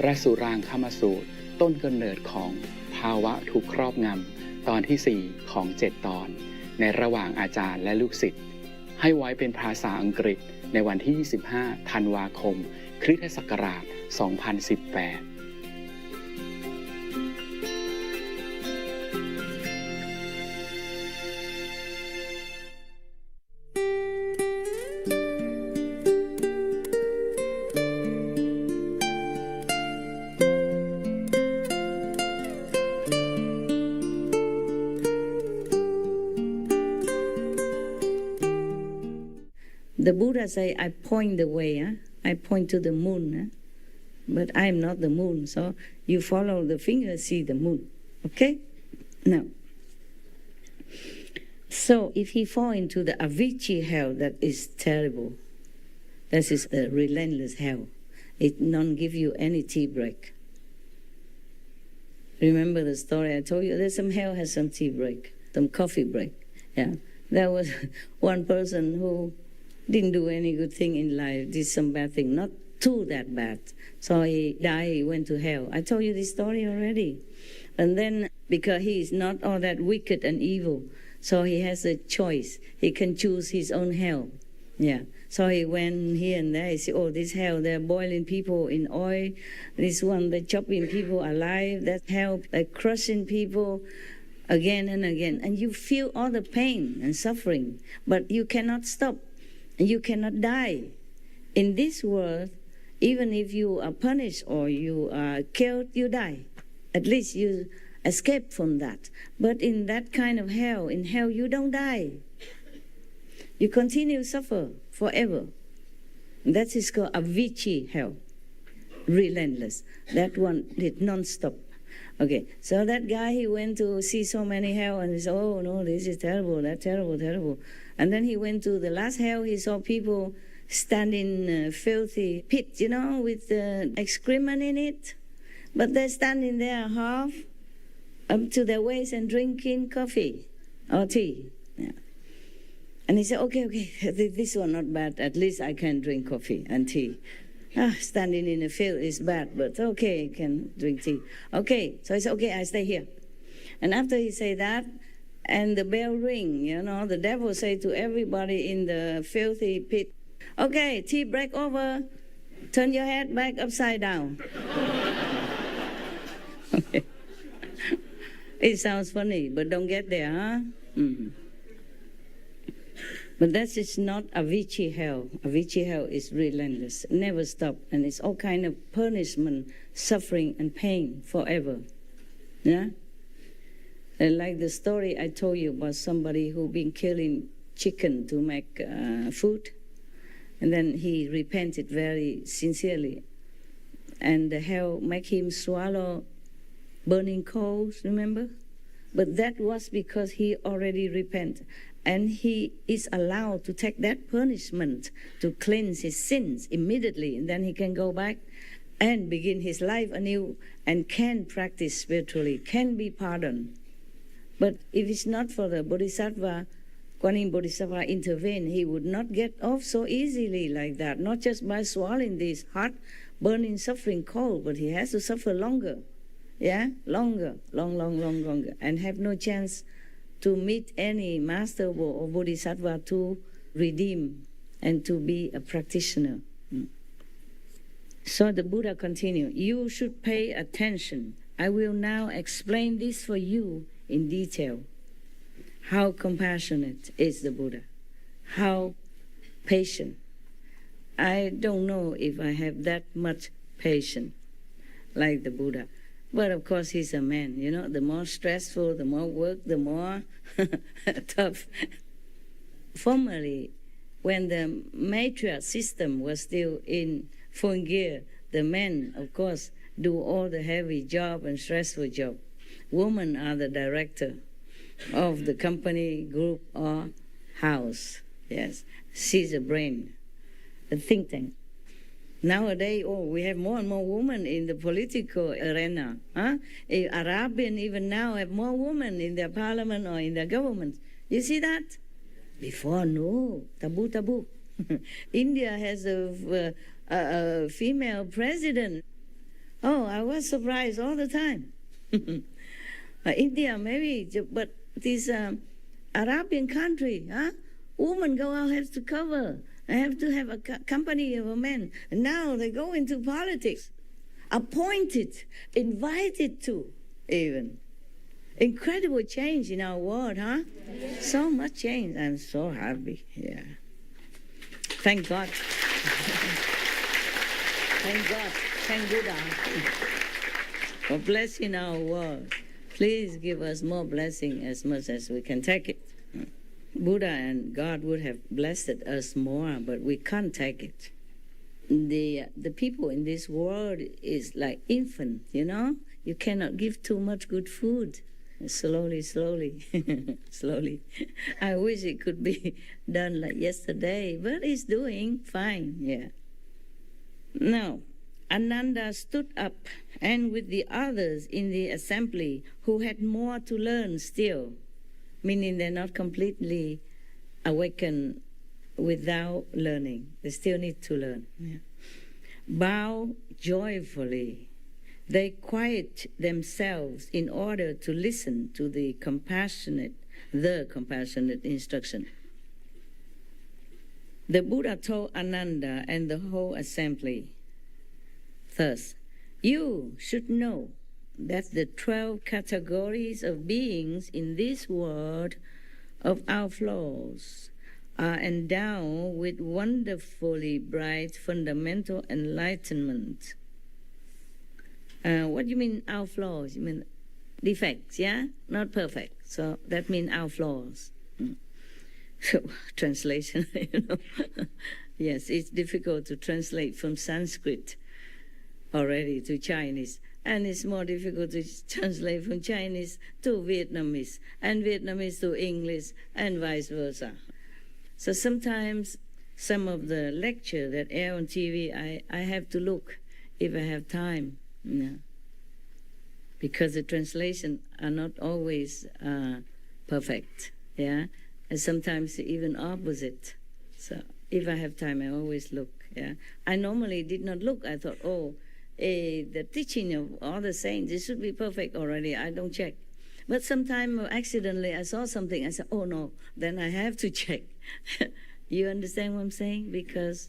พระสุรางคมสูตรต้นกำเนิดของภาวะถูกครอบงำตอนที่4ของ7ตอนในระหว่างอาจารย์และลูกศิษย์ให้ไว้เป็นภาษาอังกฤษในวันที่25ธันวาคมคริสตศักราช2018The Buddha say, I point the way, huh? I point to the moon, huh? But I'm not the moon, so you follow the finger, see the moon, okay? Now, so if he fall into the Avicii hell, that is terrible. That is a relentless hell. It don't give you any tea break. Remember the story I told you? There's some hell has some tea break, some coffee break. Yeah, there was one person who didn't do any good thing in life, did some bad thing, not too that bad. So he died, he went to hell. I told you this story already. And then, because he is not all that wicked and evil, so he has a choice. He can choose his own hell. Yeah. So he went here and there. He said, oh, this hell, they're boiling people in oil. This one, they're chopping people alive. That hell, they're crushing people again and again. And you feel all the pain and suffering, but you cannot stop. You cannot die. In this world, even if you are punished or you are killed, you die. At least you escape from that. But in that kind of hell, in hell you don't die. You continue to suffer forever. That is called Avicii hell. Relentless. That one did non-stop. Okay, so that guy, he went to see so many hell and he said, oh no, this is terrible, that's terrible, terrible. And then he went to the last hell, he saw people standing in a filthy pit, you know, with excrement in it. But they're standing there half up to their waist and drinking coffee or tea. Yeah. And he said, okay, this one not bad, at least I can drink coffee and tea. Standing in the field is bad, but okay, can drink tea. Okay, so he said, okay, I stay here. And after he said that, and the bell ring, you know, the devil say to everybody in the filthy pit, okay, tea break over, turn your head back upside down. Okay. It sounds funny, but don't get there, huh? Mm-hmm. But that is not Avicii hell. Avicii hell is relentless, never stop, and it's all kind of punishment, suffering, and pain forever. Yeah? And like the story I told you about somebody who been killing chicken to make food, and then he repented very sincerely, and the hell make him swallow burning coals, remember? But that was because he already repented. And he is allowed to take that punishment to cleanse his sins immediately, and then he can go back and begin his life anew and can practice spiritually, can be pardoned. But if it's not for the Bodhisattva, Kuan Yin Bodhisattva intervene, he would not get off so easily like that, not just by swallowing this hot, burning, suffering cold, but he has to suffer longer, yeah, longer, longer, and have no chance to meet any master or bodhisattva to redeem and to be a practitioner. So the Buddha continued, you should pay attention. I will now explain this for you in detail. How compassionate is the Buddha? How patient? I don't know if I have that much patience like the Buddha. But of course, he's a man, you know, the more stressful, the more work, the more tough. Formerly, when the matriarch system was still in full gear, the men, of course, do all the heavy job and stressful job. Women are the director of the company, group, or house. Yes, she's a brain, a think tank. Nowadays, we have more and more women in the political arena. Arabian even now have more women in their parliament or in their government. You see that? Before, no, taboo. India has a female president Oh, I was surprised all the time. India, maybe, but this Arabian country, huh? Women go out, have to cover. I have to have a company of a man. And now they go into politics, appointed, invited to, even. Incredible change in our world, huh? So much change. I'm so happy. Yeah. Thank God. Thank God. Thank Buddha for blessing our world. Please give us more blessing as much as we can take it. Buddha and God would have blessed us more, but we can't take it. The people in this world is like infant, you know? You cannot give too much good food. Slowly, slowly. I wish it could be done like yesterday, but it's doing fine, yeah. Now, Ananda stood up, and with the others in the assembly who had more to learn still, meaning they're not completely awakened without learning. They still need to learn. Yeah. Bow joyfully. They quiet themselves in order to listen to the compassionate instruction. The Buddha told Ananda and the whole assembly, thus, you should know that the 12 categories of beings in this world of our flaws are endowed with wonderfully bright fundamental enlightenment. What do you mean our flaws? You mean defects, yeah? Not perfect. So that means our flaws. So, translation, you know. Yes, it's difficult to translate from Sanskrit already to Chinese. And it's more difficult to translate from Chinese to Vietnamese, and Vietnamese to English, and vice versa. So sometimes some of the lecture that air on TV, I have to look if I have time. No. Because the translation are not always perfect, yeah? And sometimes even opposite. So if I have time, I always look, yeah? I normally did not look. I thought, the teaching of all the saints, it should be perfect already. I don't check. But sometimes accidentally I saw something. I said, oh no, then I have to check. You understand what I'm saying? Because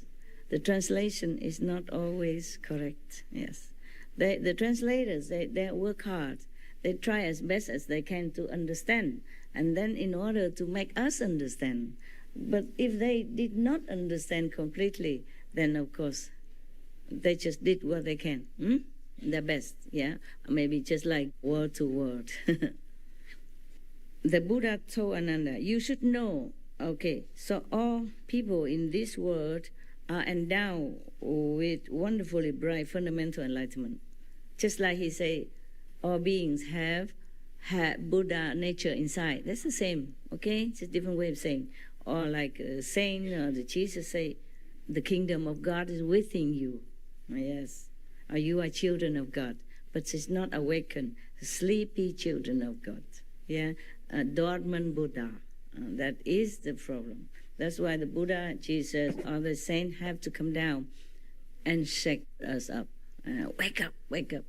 the translation is not always correct, yes. The translators, they work hard. They try as best as they can to understand, and then in order to make us understand. But if they did not understand completely, then of course they just did what they can, their best, yeah? Maybe just like word to word. The Buddha told Ananda, you should know, okay, so all people in this world are endowed with wonderfully bright fundamental enlightenment. Just like he say, all beings have Buddha nature inside. That's the same, okay? It's a different way of saying. Or like a saint or the Jesus say, the kingdom of God is within you. Yes. Or you are children of God. But it's not awakened, sleepy children of God. Yeah. Dormant Buddha. That is the problem. That's why the Buddha, Jesus, or the saint have to come down and shake us up. Wake up, wake up.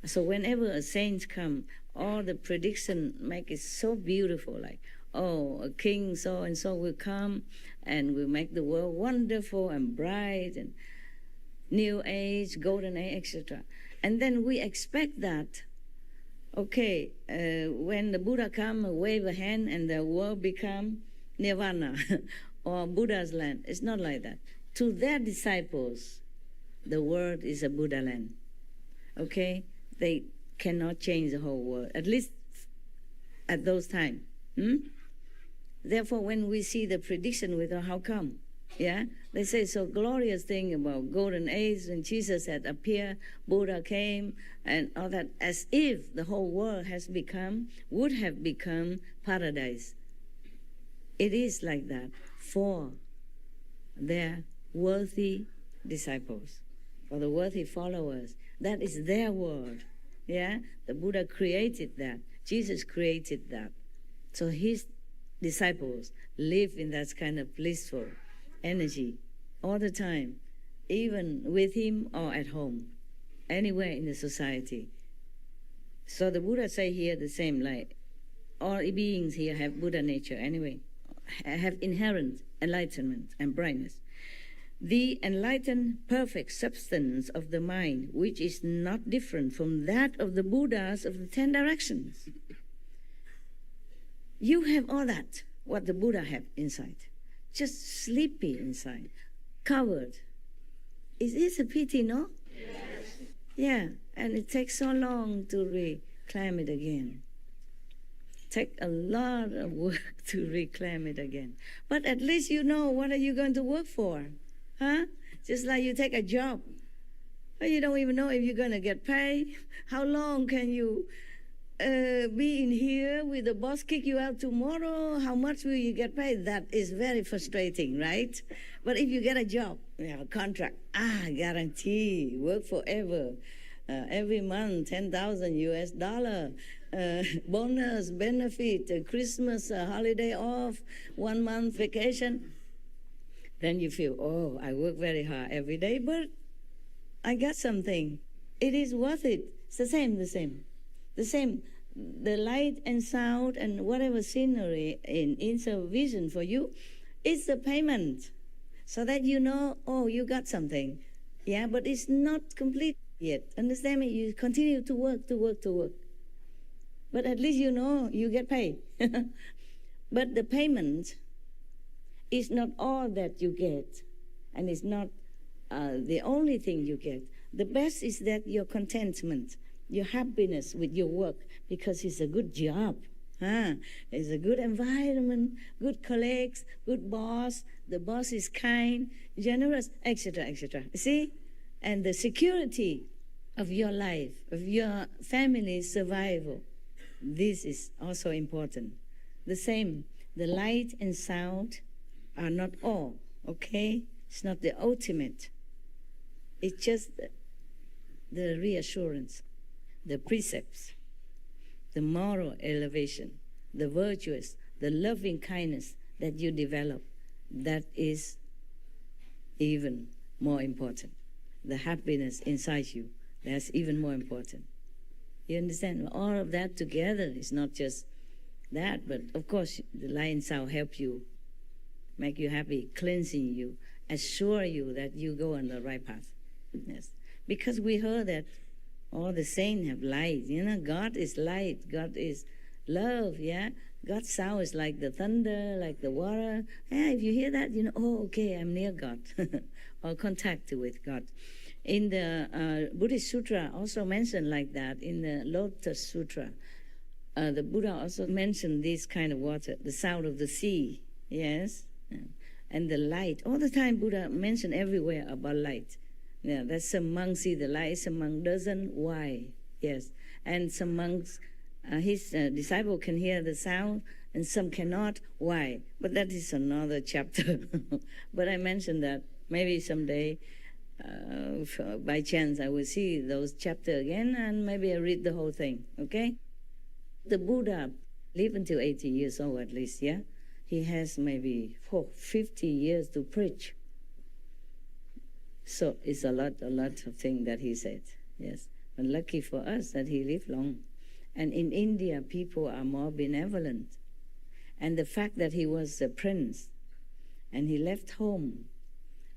So whenever a saint come, all the prediction make it so beautiful, like, oh, a king so and so will come and will make the world wonderful and bright and new age, golden age, etc. And then we expect that, okay, when the Buddha come, wave a hand and the world become nirvana or Buddha's land. It's not like that. To their disciples, the world is a Buddha land. Okay? They cannot change the whole world, at least at those times. Therefore, when we see the prediction with how come? Yeah? They say so glorious thing about golden age when Jesus had appeared, Buddha came, and all that, as if the whole world would have become paradise. It is like that for their worthy disciples, for the worthy followers. That is their world. Yeah? The Buddha created that. Jesus created that. So his disciples live in that kind of blissful energy all the time, even with him or at home. anywhere in the society. So the Buddha say here the same, like all beings here have Buddha nature anyway, have inherent enlightenment and brightness. The enlightened perfect substance of the mind, which is not different from that of the Buddhas of the 10 directions. You have all that, what the Buddha have inside. Just sleepy inside, covered. It is a pity, no? Yes. Yeah, and it takes so long to reclaim it again. Take a lot of work to reclaim it again. But at least you know what are you going to work for. Huh? Just like you take a job. Well, you don't even know if you're going to get paid. How long can you be in here with the boss kick you out tomorrow? How much will you get paid? That is very frustrating, right? But if you get a job, you have a contract, guarantee, work forever. Every month, 10,000 US dollar, bonus, benefit, Christmas, holiday off, 1 month vacation. Then you feel, oh, I work very hard every day, but I got something. It is worth it. It's the same. The light and sound and whatever scenery in a vision for you, it's a payment. So that you know, oh, you got something. Yeah, but it's not complete yet. Understand me? You continue to work. But at least you know you get paid. But the payment is not all that you get, and it's not the only thing you get. The best is that your contentment, your happiness with your work, because it's a good job. It's a good environment, good colleagues, good boss, the boss is kind, generous, etc., etc. See? And the security of your life, of your family's survival, this is also important. The same, the light and sound are not all, okay? It's not the ultimate. It's just the reassurance, the precepts, the moral elevation, the virtuous, the loving kindness that you develop. That is even more important. The happiness inside you, that's even more important. You understand? All of that together is not just that, but of course the light and sound help you, make you happy, cleansing you, assure you that you go on the right path. Yes. Because we heard that all the saints have light. You know, God is light. God is love, yeah? God's sound is like the thunder, like the water. Yeah, if you hear that, you know, oh, okay, I'm near God. Or contact with God. In the Buddhist Sutra also mentioned like that. In the Lotus Sutra, the Buddha also mentioned this kind of water, the sound of the sea, yes? And the light. All the time Buddha mentioned everywhere about light. Yeah, that some monks see the light, some monks doesn't. Why? Yes. And some monks, his disciple can hear the sound, and some cannot. Why? But that is another chapter. But I mentioned that maybe someday, by chance, I will see those chapters again, and maybe I read the whole thing. Okay? The Buddha lived until 80 years old at least. Yeah, he has maybe 50 years to preach. So it's a lot of things that he said, yes. But lucky for us that he lived long. And in India, people are more benevolent. And the fact that he was a prince and he left home,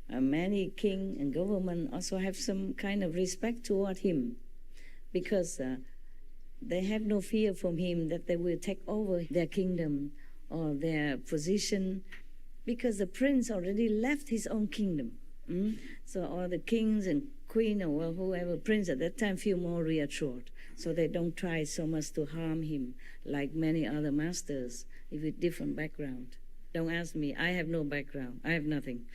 many king and government also have some kind of respect toward him, because they have no fear from him that they will take over their kingdom or their position, because the prince already left his own kingdom. So all the kings and queen or whoever prince at that time feel more reassured. So they don't try so much to harm him like many other masters with different background. Don't ask me. I have no background. I have nothing.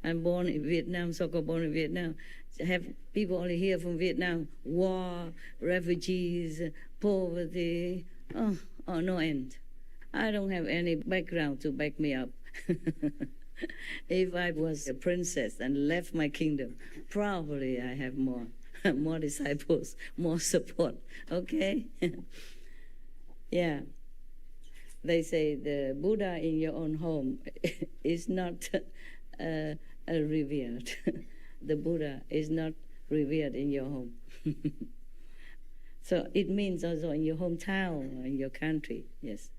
I'm born in Vietnam, so-called born in Vietnam. Have people only here from Vietnam. War, refugees, poverty. Oh, no end. I don't have any background to back me up. If I was a princess and left my kingdom, probably I have more disciples, more support. Okay? Yeah. They say the Buddha in your own home is not revered. The Buddha is not revered in your home. So it means also in your hometown or in your country, yes.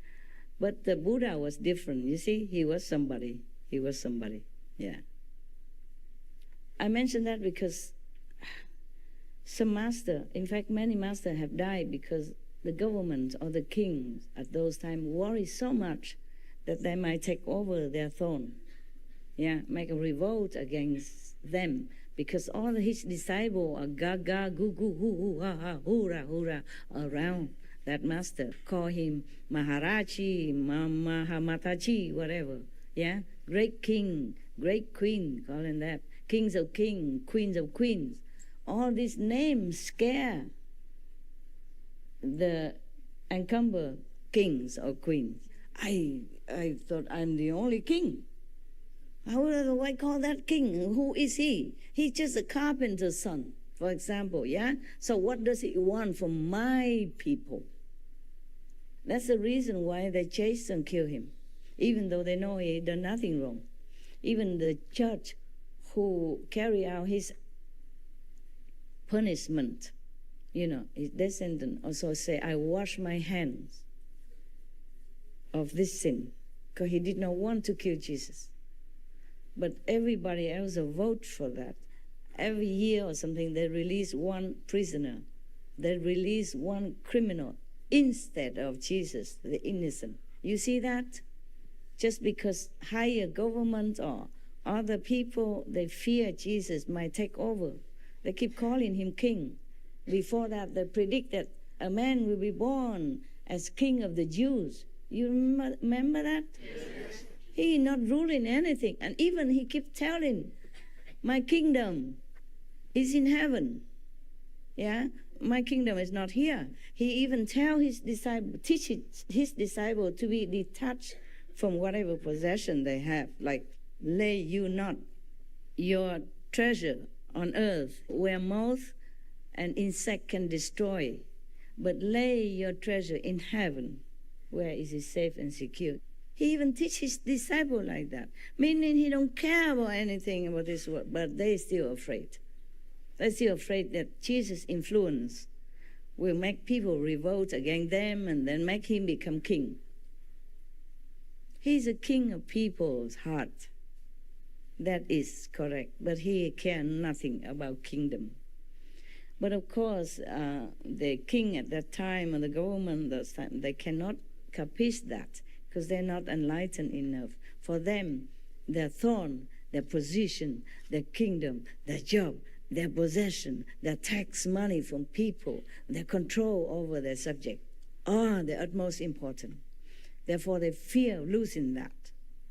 But the Buddha was different. You see, he was somebody. He was somebody, yeah. I mention that because some master, in fact, many masters have died because the government or the kings at those times worried so much that they might take over their throne, yeah, make a revolt against them, because all his disciples are gaga, goo, goo, hoo, hoo, ha, ha, hoorah, hoorah, around that master. Call him Maharaji, Mahamataji, whatever, yeah, great king, great queen, call him that, kings of kings, queens of queens. All these names scare the encumber kings or queens. I thought I'm the only king. How do I call that king? Who is he? He's just a carpenter's son, for example, yeah? So what does he want from my people? That's the reason why they chase and kill him, even though they know he done nothing wrong. Even the judge who carry out his punishment, you know, his descendant also say, I wash my hands of this sin, because he did not want to kill Jesus. But everybody else vote for that. Every year or something, they release one prisoner. They release one criminal instead of Jesus, the innocent. You see that? Just because higher government or other people, they fear Jesus might take over. They keep calling him king. Before that, they predict that a man will be born as king of the Jews. You remember that? Yes. He not ruling anything. And even he kept telling, my kingdom is in heaven. Yeah? My kingdom is not here. He even tell his disciple, teach his disciple to be detached from whatever possession they have. Like, lay you not your treasure on earth where moth and insect can destroy, but lay your treasure in heaven where it is safe and secure. He even teach his disciple like that, meaning he don't care about anything about this world, but they still afraid. They're still afraid that Jesus' influence will make people revolt against them and then make him become king. He's a king of people's heart. That is correct, but he cares nothing about kingdom. But of course, the king at that time and the government at that time, they cannot capiche that because they're not enlightened enough. For them, their throne, their position, their kingdom, their job, their possession, their tax money from people, their control over their subject are the utmost important. Therefore, they fear losing that.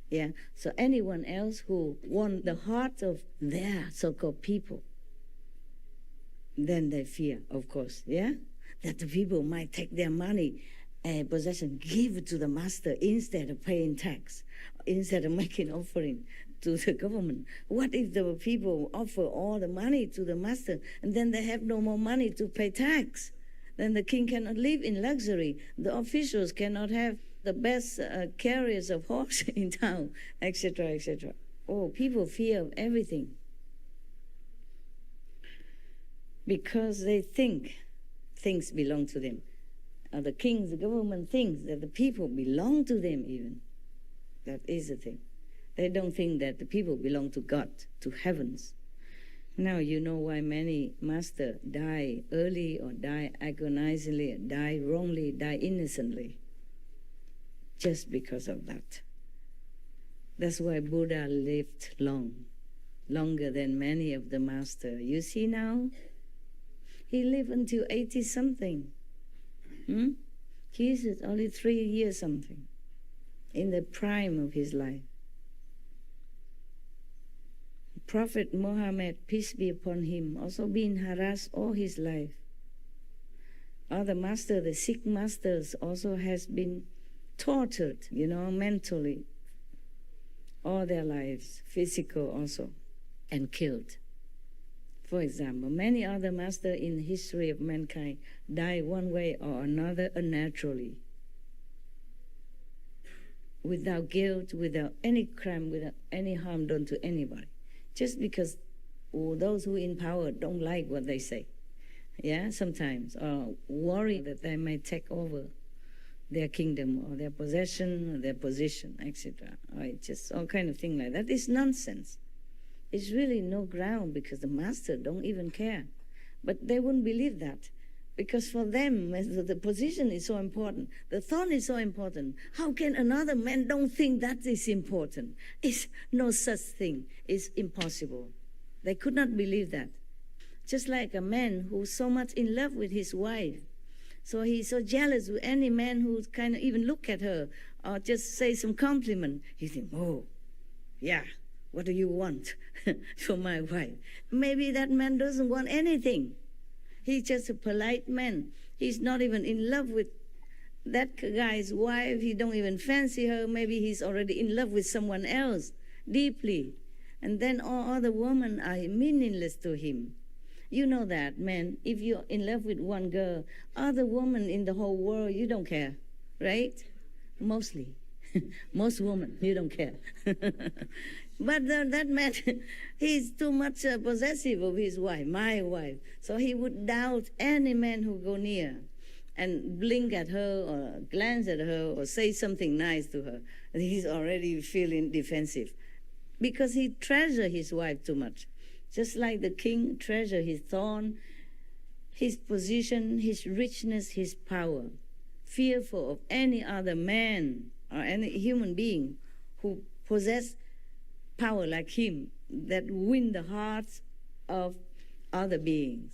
Yeah. So anyone else who won the heart of their so-called people, then they fear, of course, yeah, that the people might take their money and possession, give it to the master instead of paying tax, instead of making offering to the government. What if the people offer all the money to the master and then they have no more money to pay tax? Then the king cannot live in luxury. The officials cannot have the best carriers of horse in town, etc., etc. Oh, people fear of everything because they think things belong to them. The kings, the government thinks that the people belong to them even. That is the thing. They don't think that the people belong to God, to heavens. Now you know why many masters die early or die agonizingly, die wrongly, die innocently. Just because of that. That's why Buddha lived long, longer than many of the masters. You see now, he lived until 80-something. Jesus only 3 years something, in the prime of his life. Prophet Muhammad, peace be upon him, also been harassed all his life. Other masters, the Sikh masters, also has been tortured, mentally, all their lives, physical also, and killed. For example, many other masters in the history of mankind died one way or another unnaturally, without guilt, without any crime, without any harm done to anybody, just because or those who in power don't like what they say. Yeah, sometimes, or worry that they might take over their kingdom or their possession or their position, etc. Or it's just all kind of thing like that. It's nonsense. It's really no ground because the master don't even care. But they wouldn't believe that because for them, the position is so important. The thought is so important. How can another man don't think that is important? It's no such thing. It's impossible. They could not believe that. Just like a man who's so much in love with his wife. So he's so jealous with any man who kind of even look at her or just say some compliment. He thinks, oh, yeah, what do you want for my wife? Maybe that man doesn't want anything. He's just a polite man. He's not even in love with that guy's wife. He don't even fancy her. Maybe he's already in love with someone else deeply. And then all other women are meaningless to him. You know that, man. If you're in love with one girl, other women in the whole world, you don't care, right? Mostly. Most women, you don't care. But that man, he's too much possessive of his wife, my wife. So he would doubt any man who go near and blink at her or glance at her or say something nice to her. He's already feeling defensive because he treasures his wife too much. Just like the king treasures his throne, his position, his richness, his power, fearful of any other man or any human being who possess power like him that win the hearts of other beings.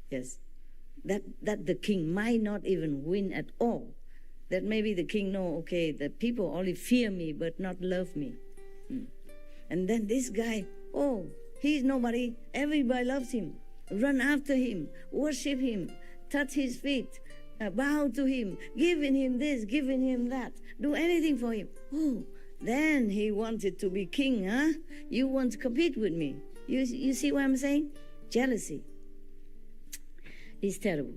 Yes, that the king might not even win at all. That maybe the king know, okay, the people only fear me but not love me. And then this guy, oh, he's nobody. Everybody loves him. Run after him, worship him, touch his feet, bow to him, giving him this, giving him that, do anything for him. Oh, then he wanted to be king, huh? You want to compete with me. You see what I'm saying? Jealousy is terrible.